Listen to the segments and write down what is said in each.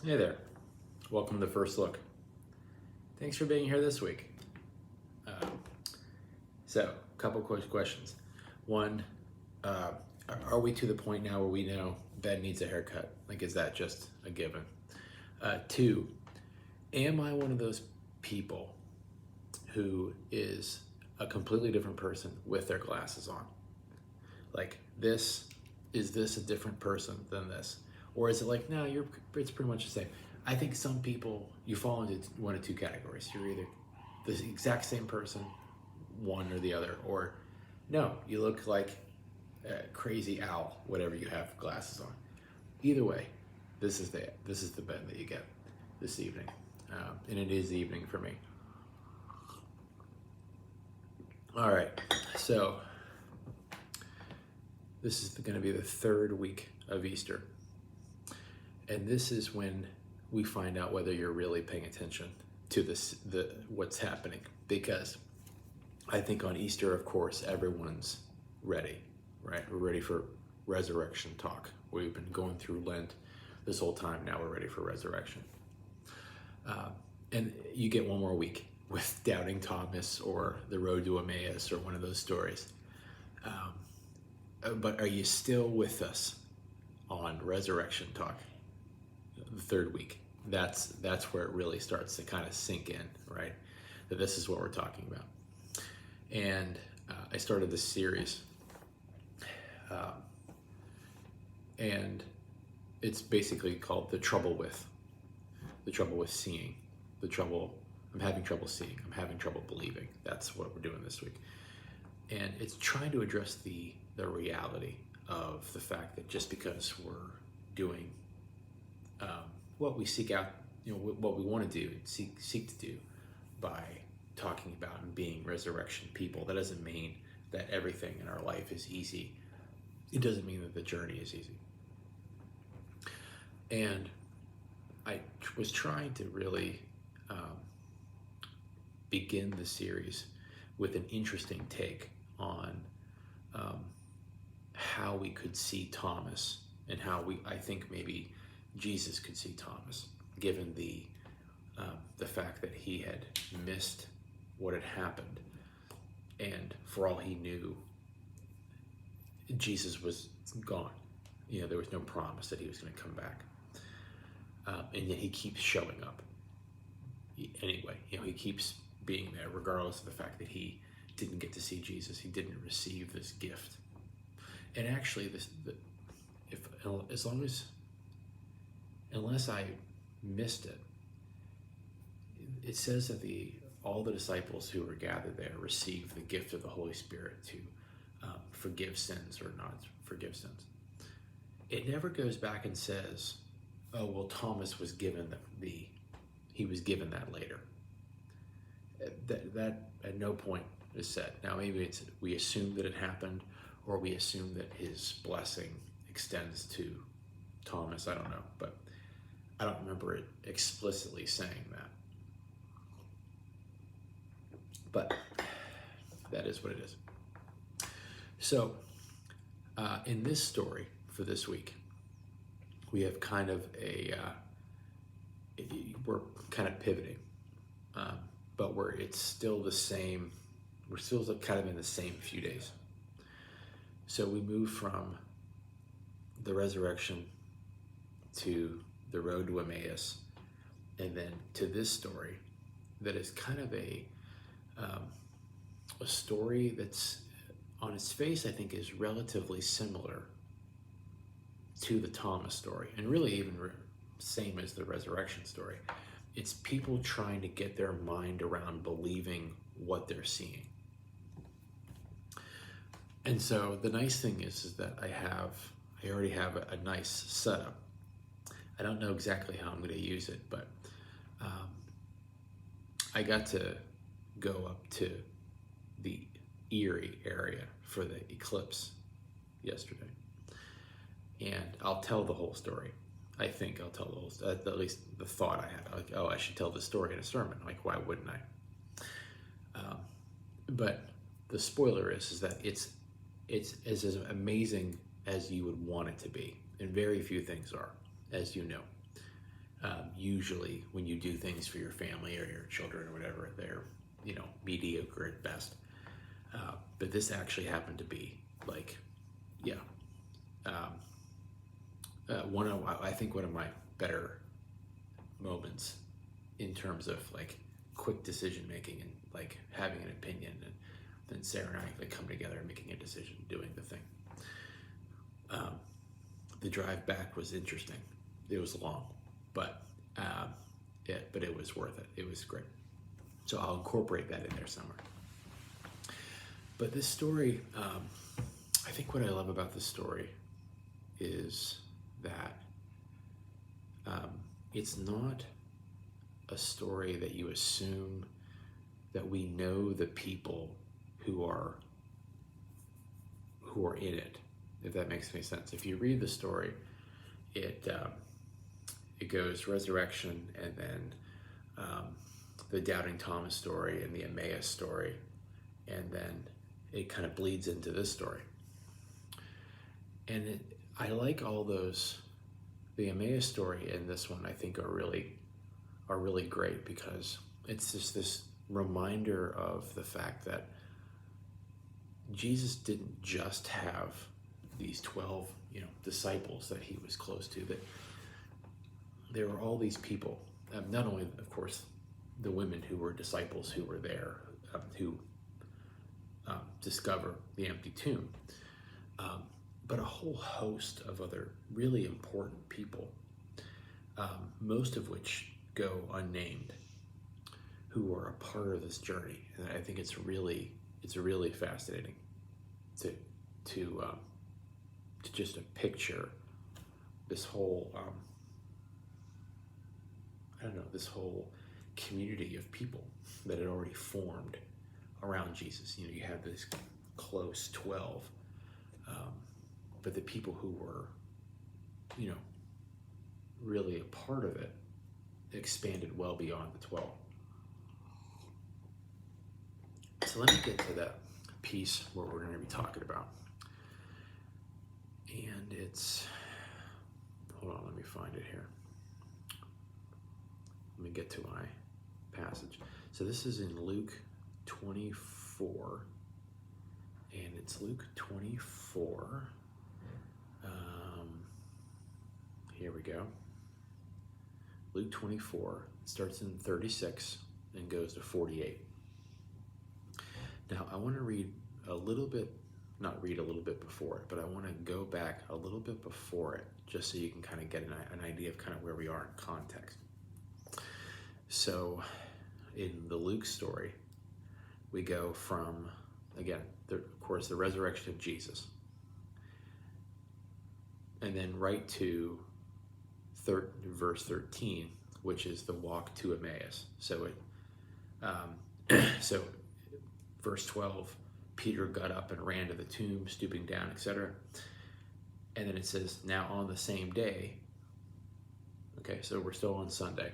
Hey there, welcome to First Look. Thanks for being here this week. Um, so, a couple quick questions. One, uh, are we to the point now where we know Ben needs a haircut? Like, is that just a given? Two, am I one of those people who is a completely different person with their glasses on? Like, is this a different person than this? Or is it like, no, it's pretty much the same? I think some people, you fall into one of two categories. You're either the exact same person, one or the other, or no, you look like a crazy owl, whatever you have glasses on. Either way, this is the Ben that you get this evening, and it is evening for me. All right, so this is going to be the third week of Easter, and this is when we find out whether you're really paying attention to what's happening, because I think on Easter, of course, everyone's ready, right? We're ready for resurrection talk. We've been going through Lent this whole time. Now we're ready for resurrection. And you get one more week with Doubting Thomas or the Road to Emmaus or one of those stories. But are you still with us on resurrection talk? The third week. That's where it really starts to kind of sink in, right? That this is what we're talking about. And I started this series, and it's basically called the trouble with seeing, I'm having trouble seeing, I'm having trouble believing. That's what we're doing this week, and it's trying to address the reality of the fact that just because we're doing what we seek out, what we want to do, seek to do by talking about and being resurrection people, that doesn't mean that everything in our life is easy. It doesn't mean that the journey is easy. And I was trying to really begin the series with an interesting take on how we could see Thomas, and how I think maybe Jesus could see Thomas, given the fact that he had missed what had happened, and for all he knew, Jesus was gone. There was no promise that he was going to come back, and yet he keeps showing up anyway. He keeps being there regardless of the fact that he didn't get to see Jesus. He didn't receive this gift. And actually, unless I missed it, it says that all the disciples who were gathered there received the gift of the Holy Spirit to forgive sins or not forgive sins. It never goes back and says, "Oh, well, Thomas was given he was given that later." That at no point is said. Now, maybe we assume that it happened, or we assume that his blessing extends to Thomas. I don't know, but I don't remember it explicitly saying that. But that is what it is. So, in this story for this week, we have kind of we're kind of pivoting, but it's still the same. We're still kind of in the same few days. So we move from the resurrection to the road to Emmaus, and then to this story that is kind of a story that's on its face, I think, is relatively similar to the Thomas story, and really even same as the resurrection story. It's people trying to get their mind around believing what they're seeing. And so the nice thing is that I already have a nice setup. I don't know exactly how I'm going to use it, but I got to go up to the Erie area for the eclipse yesterday, and I'll tell the whole story. I think I'll tell the whole story, at least the thought I had. Like, oh, I should tell the story in a sermon. Like, why wouldn't I? But the spoiler is that it's as amazing as you would want it to be, and very few things are, as you know. Usually when you do things for your family or your children or whatever, they're, mediocre at best. But this actually happened to be like, yeah, I think one of my better moments in terms of like quick decision making and like having an opinion, and then Sarah and I like come together and making a decision, doing the thing. The drive back was interesting. It was long, but it was worth it. It was great. So I'll incorporate that in there somewhere. But this story, I think what I love about this story is that it's not a story that you assume that we know the people who are in it, if that makes any sense. If you read the story, it goes resurrection, and then the Doubting Thomas story and the Emmaus story, and then it kind of bleeds into this story. And I like all those. The Emmaus story and this one, I think, are really great, because it's just this reminder of the fact that Jesus didn't just have these 12, disciples that he was close to. That there were all these people, not only, of course, the women who were disciples who were there, who discover the empty tomb, but a whole host of other really important people, most of which go unnamed, who are a part of this journey. And I think it's really fascinating to just a picture this whole this whole community of people that had already formed around Jesus. You have this close 12, but the people who were, really a part of it expanded well beyond the 12. So let me get to that piece where we're going to be talking about. And it's, hold on, let me find it here. Let me get to my passage. So this is in Luke 24, and it's Luke 24. Here we go. Luke 24 starts in 36 and goes to 48. Now I want to read a little bit, not read a little bit before it, but I want to go back a little bit before it, just so you can kind of get an idea of kind of where we are in context. So in the Luke story, we go from, again, of course, the resurrection of Jesus, and then right to verse 13, which is the walk to Emmaus. So so verse 12, Peter got up and ran to the tomb, stooping down, etc. And then it says, now on the same day, okay, so we're still on Sunday,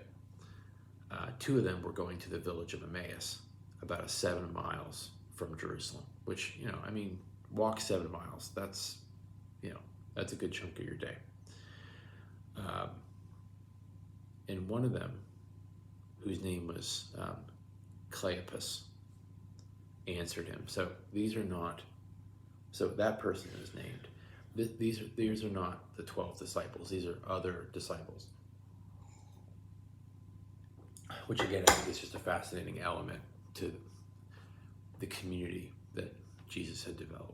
two of them were going to the village of Emmaus, about 7 miles from Jerusalem, which, walk 7 miles, that's a good chunk of your day. And one of them, whose name was Cleopas, answered him. So that person is named. These are not the 12 disciples. These are other disciples. Which again, I think is just a fascinating element to the community that Jesus had developed.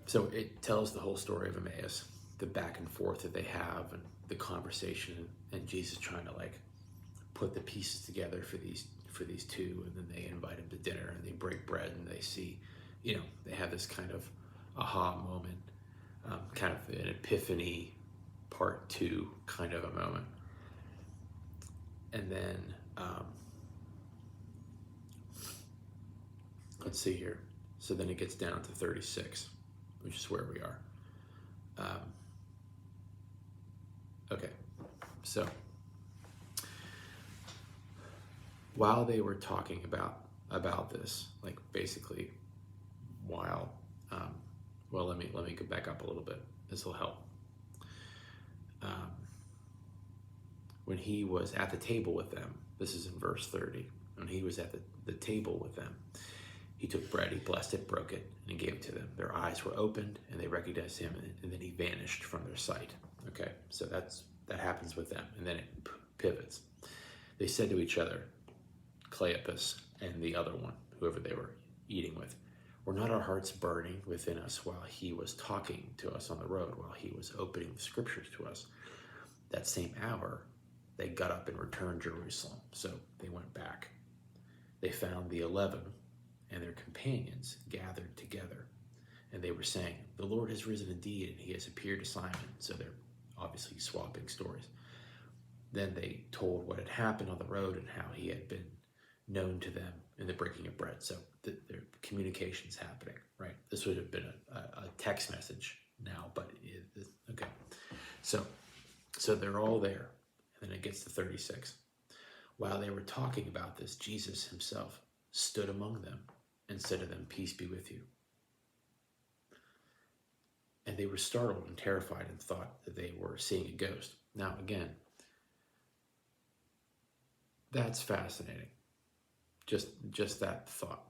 So it tells the whole story of Emmaus, the back and forth that they have, and the conversation, and Jesus trying to put the pieces together for these two, and then they invite him to dinner, and they break bread, and they see, they have this kind of aha moment, kind of an epiphany part 2 kind of a moment. And then, let's see here. So then it gets down to 36, which is where we are. Okay, so while they were talking about this, basically, while, let me go back up a little bit. This will help. when he was at the table with them, this is in verse 30, when he was at the table with them, he took bread, he blessed it, broke it, and he gave it to them. Their eyes were opened, and they recognized him, and then he vanished from their sight. Okay, so that happens with them, and then it pivots. They said to each other, Cleopas and the other one, whoever they were eating with, were not our hearts burning within us while he was talking to us on the road, while he was opening the scriptures to us? That same hour, they got up and returned to Jerusalem. So they went back. They found the 11 and their companions gathered together. And they were saying, the Lord has risen indeed, and he has appeared to Simon. So they're obviously swapping stories. Then they told what had happened on the road and how he had been known to them in the breaking of bread. So their communication's happening, right? This would have been a text message now, but okay. So they're all there. And then it gets to 36. While they were talking about this, Jesus himself stood among them and said to them, peace be with you. And they were startled and terrified and thought that they were seeing a ghost. Now, again, that's fascinating. Just that thought.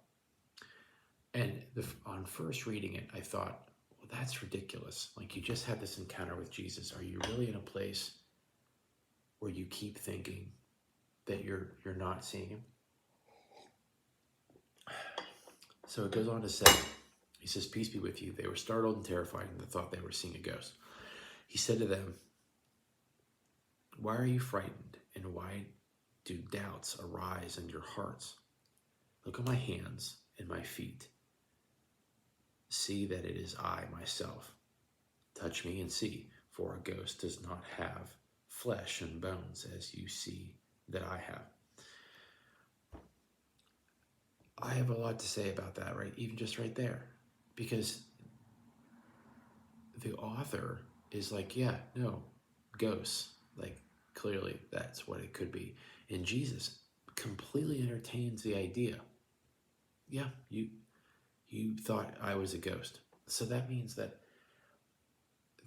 And on first reading it, I thought, well, that's ridiculous. Like, you just had this encounter with Jesus. Are you really in a place where you keep thinking that you're not seeing him? So it goes on to say, he says, peace be with you. They were startled and terrified and thought they were seeing a ghost. He said to them, why are you frightened, and why do doubts arise in your hearts? Look at my hands and my feet. See that it is I myself. Touch me and see, for a ghost does not have flesh and bones as you see that I have. I have a lot to say about that, right? Even just right there. Because the author is like, yeah, no, ghosts. Like, clearly that's what it could be. And Jesus completely entertains the idea. Yeah, you thought I was a ghost. So that means that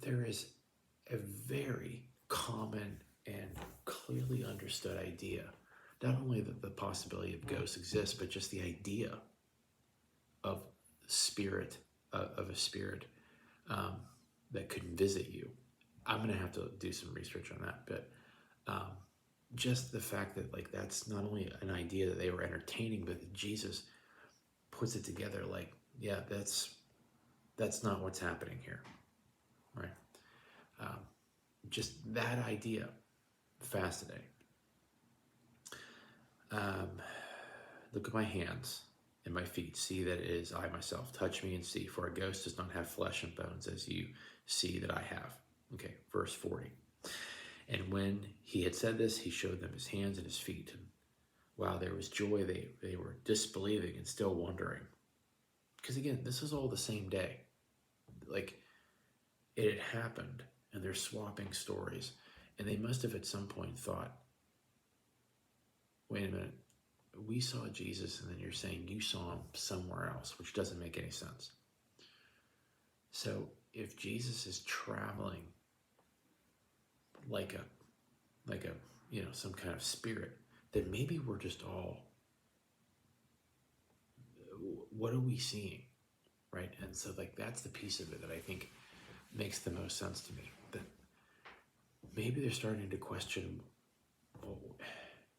there is a very common and clearly understood idea. Not only that the possibility of ghosts exists, but just the idea of spirit, of a spirit that could visit you. I'm going to have to do some research on that, but just the fact that, like, that's not only an idea that they were entertaining, but Jesus puts it together like, yeah, that's not what's happening here, right? Just that idea, fascinating. Look at my hands and my feet, see that it is I myself. Touch me and see, for a ghost does not have flesh and bones as you see that I have. Okay, verse 40. And when he had said this, he showed them his hands and his feet. And while there was joy, they were disbelieving and still wondering. Because again, this is all the same day. Like, it had happened, and they're swapping stories. And they must have at some point thought, wait a minute, we saw Jesus, and then you're saying you saw him somewhere else, which doesn't make any sense. So if Jesus is traveling like a some kind of spirit, then maybe we're just all, what are we seeing, right? And so, like, that's the piece of it that I think makes the most sense to me, that maybe they're starting to question, well,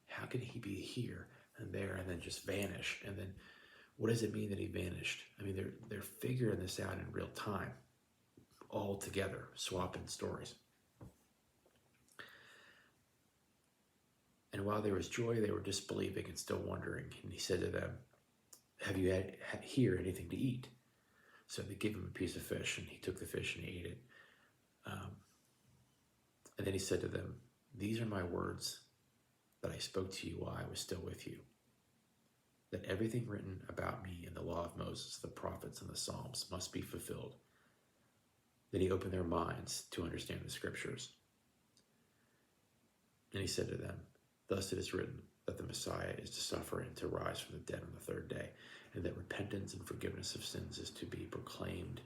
how can he be here and there and then just vanish? And then what does it mean that he vanished? I mean, they're figuring this out in real time, all together, swapping stories. And while there was joy, they were disbelieving and still wondering. And he said to them, have you had here anything to eat? So they gave him a piece of fish, and he took the fish and he ate it. And then he said to them, these are my words that I spoke to you while I was still with you, that everything written about me in the law of Moses, the prophets, and the Psalms must be fulfilled. Then he opened their minds to understand the scriptures. And he said to them, thus it is written that the Messiah is to suffer and to rise from the dead on the third day, and that repentance and forgiveness of sins is to be proclaimed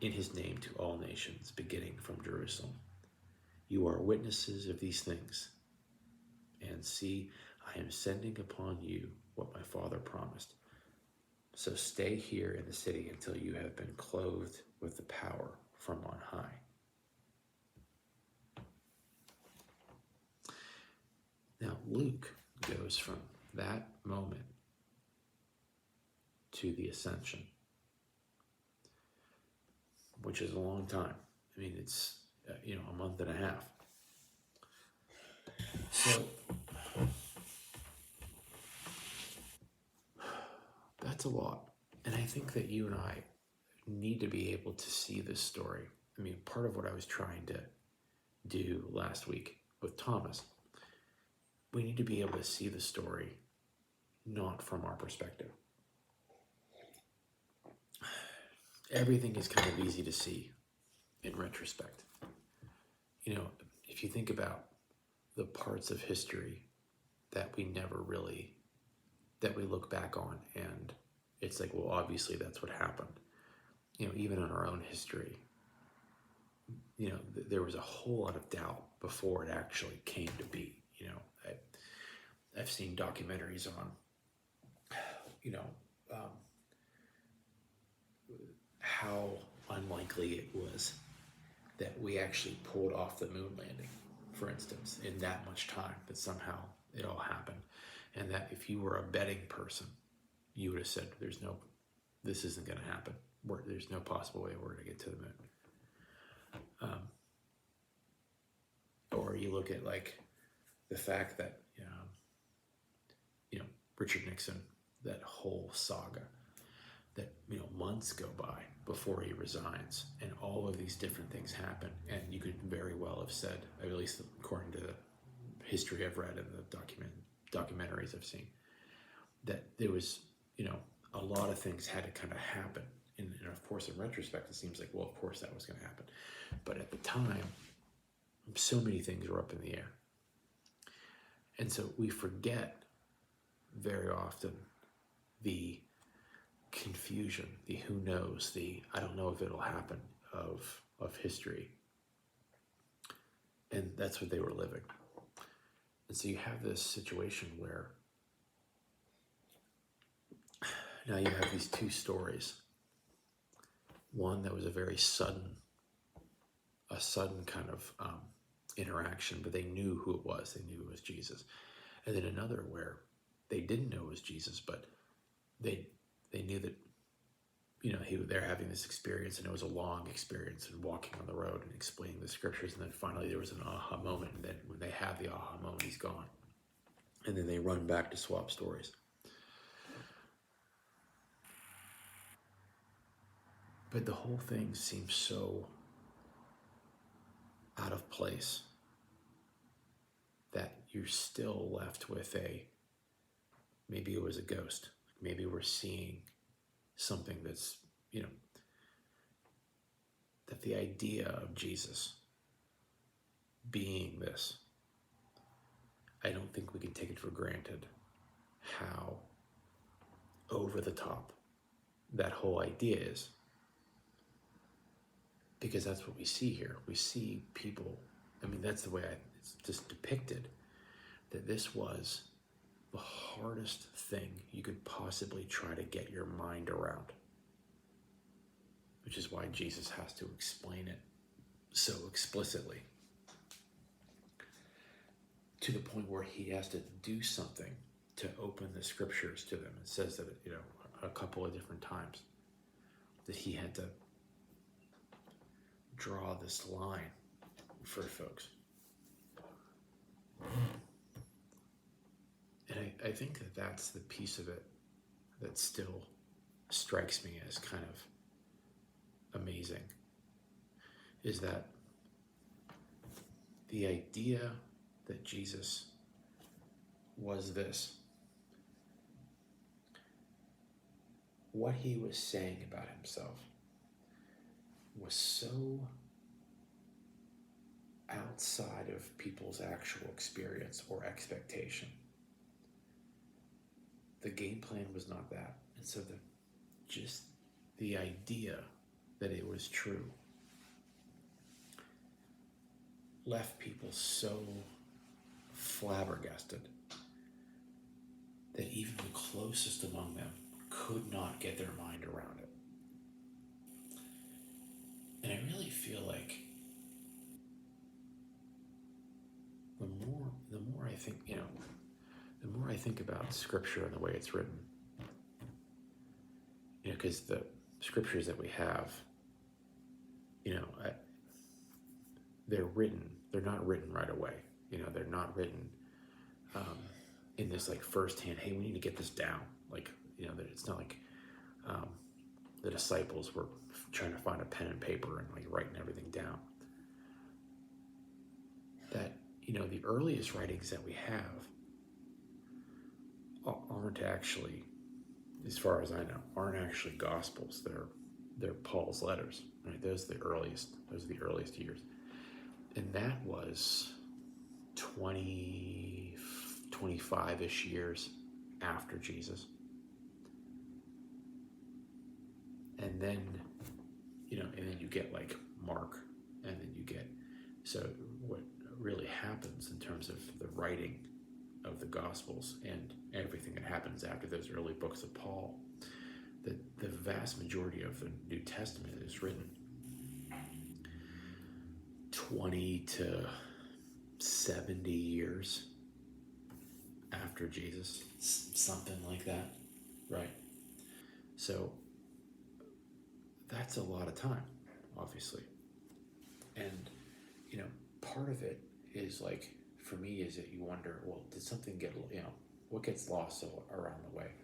in his name to all nations, beginning from Jerusalem. You are witnesses of these things. and see, I am sending upon you what my Father promised. So stay here in the city until you have been clothed with the power from on high. Now Luke goes from that moment to the ascension, which is a long time. I mean, it's, a month and a half. So that's a lot. And I think that you and I need to be able to see this story. I mean, part of what I was trying to do last week with Thomas, we need to be able to see the story not from our perspective. Everything is kind of easy to see in retrospect. If you think about the parts of history that we look back on, and it's like, well, obviously that's what happened. Even in our own history, there was a whole lot of doubt before it actually came to be. I've seen documentaries on, how unlikely it was that we actually pulled off the moon landing, for instance, in that much time, that somehow it all happened. And that if you were a betting person, you would have said, this isn't going to happen. There's no possible way we're going to get to the moon. Or you look at like the fact that, Richard Nixon, that whole saga, that, months go by before he resigns, and all of these different things happen. And you could very well have said, at least according to the history I've read and the documentaries I've seen, that there was, a lot of things had to kind of happen. And of course, in retrospect, it seems like, well, of course that was going to happen. But at the time, so many things were up in the air. And so we forget very often the confusion, the who knows, the I don't know if it'll happen of history. And that's what they were living. And so you have this situation where now you have these two stories. One that was a very sudden kind of interaction, but they knew who it was. They knew it was Jesus. And then another where they didn't know it was Jesus, but they knew that, they're having this experience, and it was a long experience, and walking on the road and explaining the scriptures. And then finally there was an aha moment. And then when they have the aha moment, he's gone. And then they run back to swap stories. But the whole thing seems so out of place that you're still left with maybe it was a ghost. Maybe we're seeing something that's, that the idea of Jesus being this, I don't think we can take it for granted how over the top that whole idea is. Because that's what we see here. We see people, that's the way it's just depicted, that this was the hardest thing you could possibly try to get your mind around. Which is why Jesus has to explain it so explicitly. To the point where he has to do something to open the scriptures to them. It says that, a couple of different times that he had to draw this line for folks. And I think that that's the piece of it that still strikes me as kind of amazing, is that the idea that Jesus was this, what he was saying about himself was so outside of people's actual experience or expectation. The game plan was not that. And so just the idea that it was true left people so flabbergasted that even the closest among them could not get their mind around it. And I really feel like the more I think, the more I think about Scripture and the way it's written, because the scriptures that we have, they're not written right away. They're not written in this like firsthand, hey, we need to get this down. That it's not like the disciples were trying to find a pen and paper and like writing everything down. That, the earliest writings that we have aren't actually, as far as I know, aren't actually Gospels. They're Paul's letters, right? Those are the earliest years. And that was 25-ish years after Jesus. And then, and then you get like Mark, and then you get, so what really happens in terms of the writing of the Gospels and everything that happens after those early books of Paul, the vast majority of the New Testament is written 20 to 70 years after Jesus, something like that, right? So that's a lot of time, obviously. And, part of it is like, for me, is that you wonder, well, did something get, what gets lost along the way?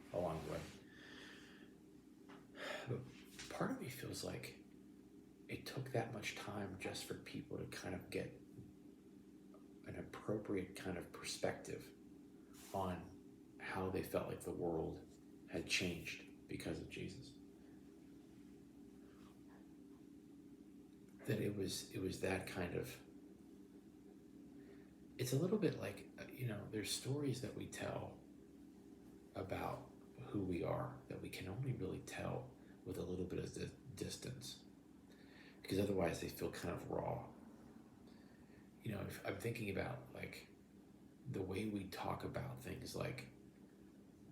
But part of me feels like it took that much time just for people to kind of get an appropriate kind of perspective on how they felt like the world had changed because of Jesus. That it was that kind of, it's a little bit like, there's stories that we tell about who we are that we can only really tell with a little bit of distance, because otherwise they feel kind of raw. If I'm thinking about like the way we talk about things like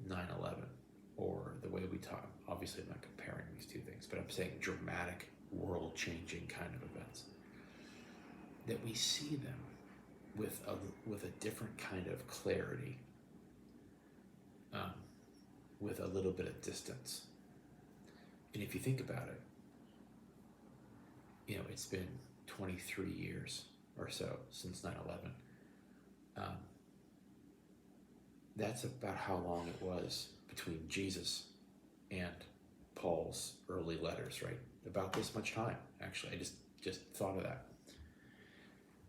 9/11, or the way we talk, obviously I'm not comparing these two things, but I'm saying dramatic, world-changing kind of events, that we see them with a different kind of clarity, with a little bit of distance. And if you think about it, it's been 23 years or so since 9/11. That's about how long it was between Jesus and Paul's early letters, right? About this much time, actually. I just thought of that.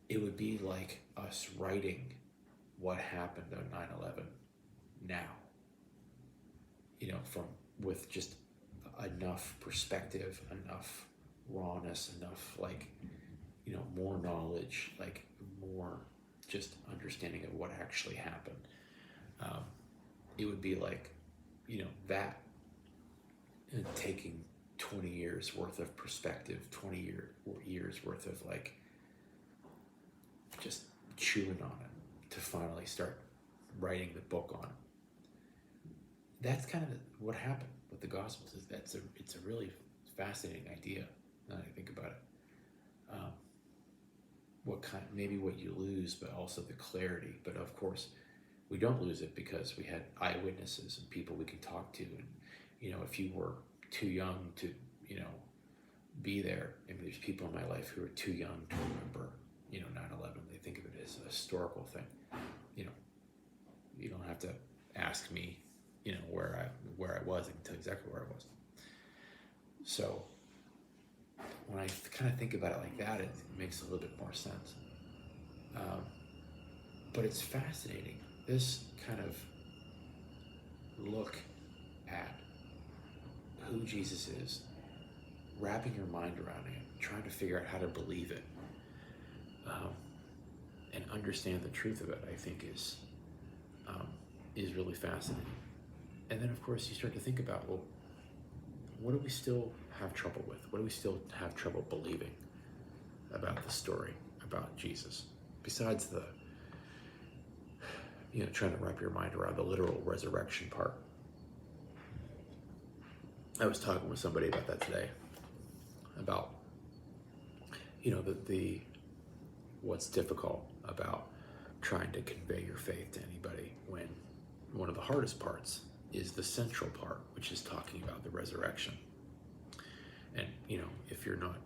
It would be like us writing what happened on 9/11 now, with just enough perspective, enough rawness, enough more knowledge, more just understanding of what actually happened. It would be like, that, and taking 20 years worth of perspective, 20 years worth of just chewing on it to finally start writing the book on it. That's kind of what happened with the Gospels. It's a really fascinating idea now that I think about it. Maybe what you lose, but also the clarity. But of course, we don't lose it because we had eyewitnesses and people we can talk to. And if you were too young to be there, there's people in my life who are too young to remember 9/11. They think of it as a historical thing. You don't have to ask me where I was. I can tell you exactly where I was. So when I kind of think about it like that, it makes a little bit more sense. But it's fascinating, this kind of look at who Jesus is, wrapping your mind around it, trying to figure out how to believe it, and understand the truth of it, I think is really fascinating. And then, of course, you start to think about, well, what do we still have trouble with? What do we still have trouble believing about the story about Jesus? Besides trying to wrap your mind around the literal resurrection part. I was talking with somebody about that today, about the what's difficult about trying to convey your faith to anybody, when one of the hardest parts is the central part, which is talking about the resurrection. And if you're not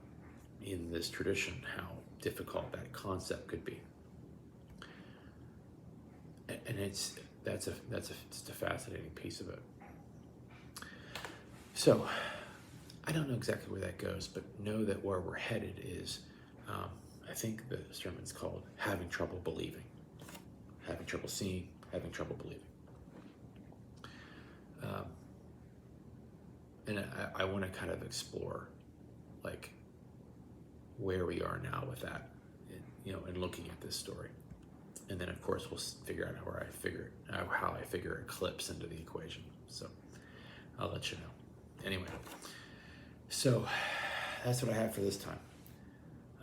in this tradition, how difficult that concept could be. And it's a fascinating piece of it. So I don't know exactly where that goes, but know that where we're headed is, I think the sermon's called Having Trouble Believing. Having trouble seeing, having trouble believing. And I want to kind of explore like where we are now with that, and looking at this story. And then of course we'll figure out how I figure eclipse into the equation. So I'll let you know. Anyway, so that's what I have for this time.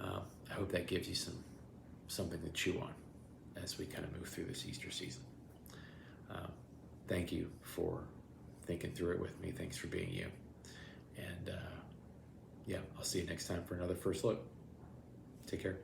I hope that gives you something to chew on as we kind of move through this Easter season. Thank you for thinking through it with me. Thanks for being you. And I'll see you next time for another First Look. Take care.